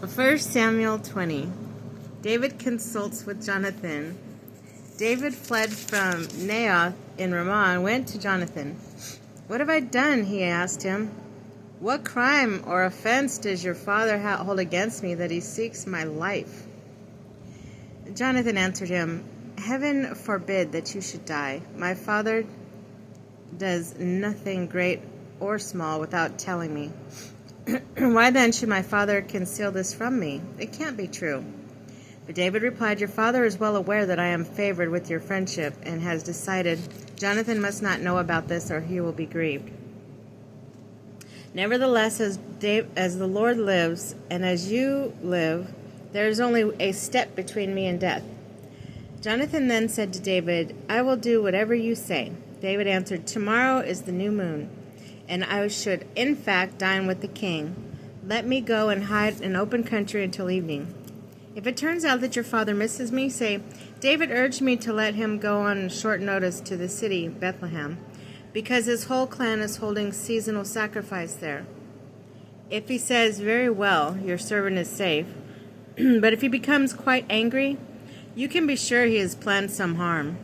1 Samuel 20. David consults with Jonathan. David fled from Naoth in Ramah and went to Jonathan. "What have I done?" he asked him. "What crime or offense does your father hold against me that he seeks my life?" Jonathan answered him, "Heaven forbid that you should die. My father does nothing great or small without telling me. Why then should my father conceal this from me? It can't be true." But David replied, "Your father is well aware that I am favored with your friendship and has decided Jonathan must not know about this or he will be grieved. Nevertheless, as the Lord lives and as you live, there is only a step between me and death." Jonathan then said to David, "I will do whatever you say." David answered, "Tomorrow is the new moon, and I should in fact dine with the king. Let me go and hide in open country until evening. If it turns out that your father misses me, say, 'David urged me to let him go on short notice to the city, Bethlehem, because his whole clan is holding seasonal sacrifice there.' If he says, 'Very well, your servant is safe,' but if he becomes quite angry, you can be sure he has planned some harm.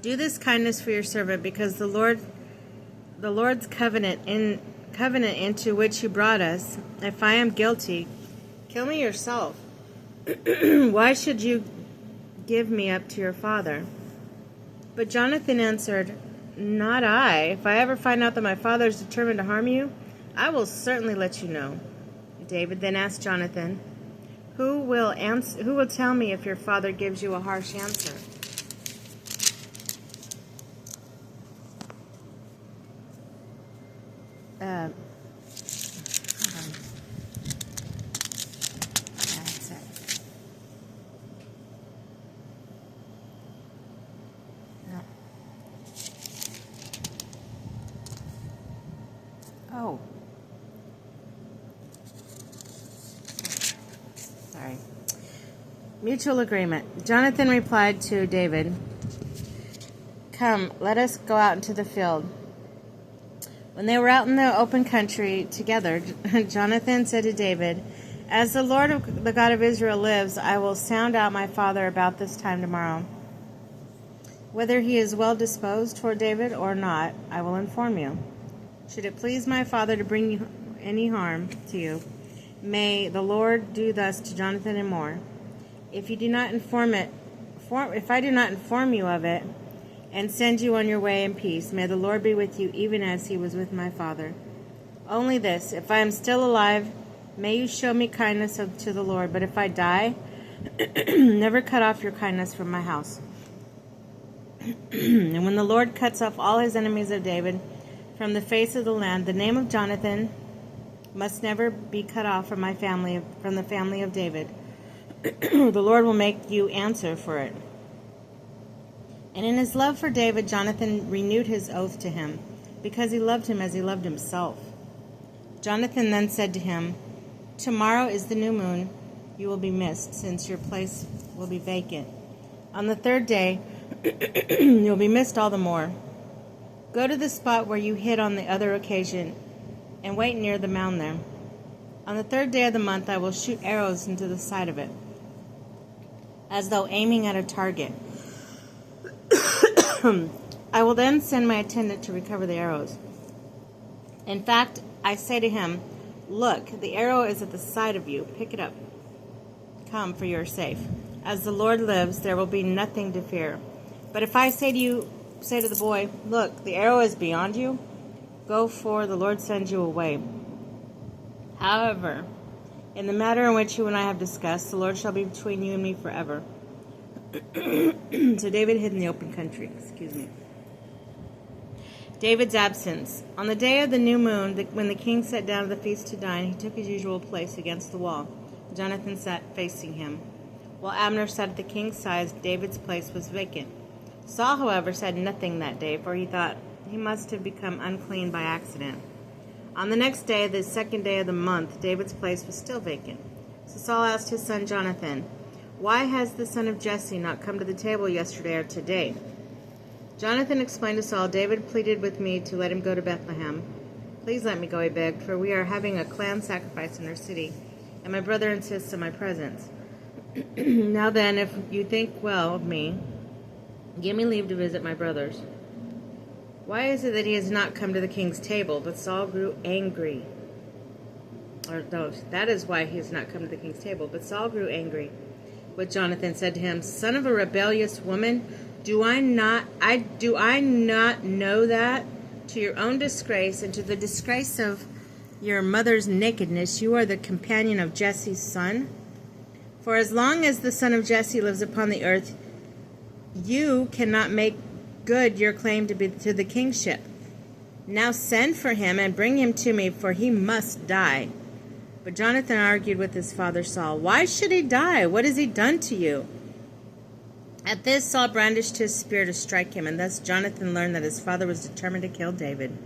Do this kindness for your servant, because the Lord's covenant into which you brought us. If I am guilty, kill me yourself. Why should you give me up to your father?" But Jonathan answered, "Not I. If I ever find out that my father is determined to harm you, I will certainly let you know." David then asked Jonathan, Who will tell me if your father gives you a harsh answer?" Oh. Sorry. Mutual agreement. Jonathan replied to David, "Come, let us go out into the field." When they were out in the open country together, Jonathan said to David, "As the Lord, the God of Israel, lives, I will sound out my father about this time tomorrow. Whether he is well disposed toward David or not, I will inform you. Should it please my father to bring you any harm to you, may the Lord do thus to Jonathan and more. If I do not inform you of it, and send you on your way in peace, may the Lord be with you even as he was with my father. Only this, if I am still alive, may you show me kindness to the Lord, but if I die, never cut off your kindness from my house." And when the Lord cuts off all his enemies of David from the face of the land, the name of Jonathan must never be cut off from the family of David. The Lord will make you answer for it. And in his love for David, Jonathan renewed his oath to him, because he loved him as he loved himself. Jonathan then said to him, "Tomorrow is the new moon. You will be missed, since your place will be vacant. On the third day, you'll be missed all the more. Go to the spot where you hid on the other occasion, and wait near the mound there. On the third day of the month, I will shoot arrows into the side of it, as though aiming at a target. I will then send my attendant to recover the arrows. In fact, I say to him, 'Look, the arrow is at the side of you. Pick it up. Come, for you are safe. As the Lord lives, there will be nothing to fear. But if I say to the boy, "Look, the arrow is beyond you," go, for the Lord sends you away. However, in the matter in which you and I have discussed, the Lord shall be between you and me forever." So David hid in the open country. David's absence. On the day of the new moon, when the king sat down at the feast to dine, he took his usual place against the wall. Jonathan sat facing him, while Abner sat at the king's side. David's place was vacant. Saul, however, said nothing that day, for he thought he must have become unclean by accident. On the next day, the second day of the month, David's place was still vacant. So Saul asked his son Jonathan, "Why has the son of Jesse not come to the table yesterday or today?" Jonathan explained to Saul, "David pleaded with me to let him go to Bethlehem. Please let me go," he begged, "for we are having a clan sacrifice in our city, and my brother insists on my presence. Now then, if you think well of me, give me leave to visit my brothers. Why is it that he has not come to the king's table? But Saul grew angry. Or no, that is why he has not come to the king's table. But Saul grew angry. But Jonathan said to him, Son of a rebellious woman, do I not know that? To your own disgrace and to the disgrace of your mother's nakedness, you are the companion of Jesse's son. For as long as the son of Jesse lives upon the earth, you cannot make good your claim to the kingship. Now send for him and bring him to me, for he must die. But Jonathan argued with his father Saul. Why should he die? What has he done to you? At this, Saul brandished his spear to strike him, and thus Jonathan learned that his father was determined to kill David.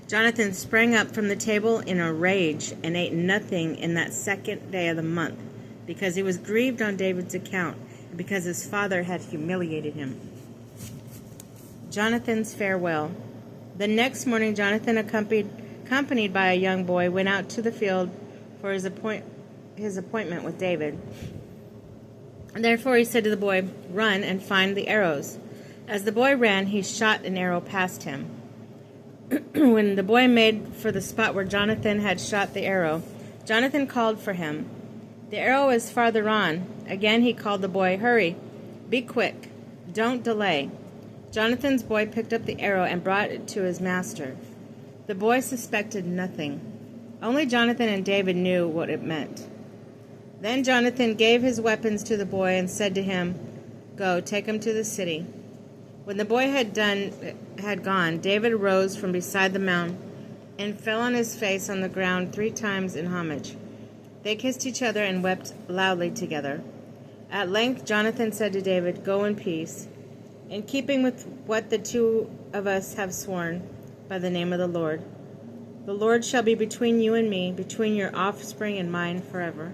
Jonathan sprang up from the table in a rage and ate nothing in that second day of the month, because he was grieved on David's account, and because his father had humiliated him. Jonathan's farewell. The next morning, Jonathan, accompanied by a young boy, went out to the field for his appointment with David. Therefore he said to the boy, Run and find the arrows. As the boy ran, he shot an arrow past him. When the boy made for the spot where Jonathan had shot the arrow, Jonathan called for him. The arrow is farther on. Again he called the boy, Hurry, be quick, don't delay. Jonathan's boy picked up the arrow and brought it to his master. The boy suspected nothing. Only Jonathan and David knew what it meant. Then Jonathan gave his weapons to the boy and said to him, Go, take him to the city. When the boy had gone, David rose from beside the mound and fell on his face on the ground 3 times in homage. They kissed each other and wept loudly together. At length Jonathan said to David, Go in peace, in keeping with what the 2 of us have sworn by the name of the Lord. The Lord shall be between you and me, between your offspring and mine forever.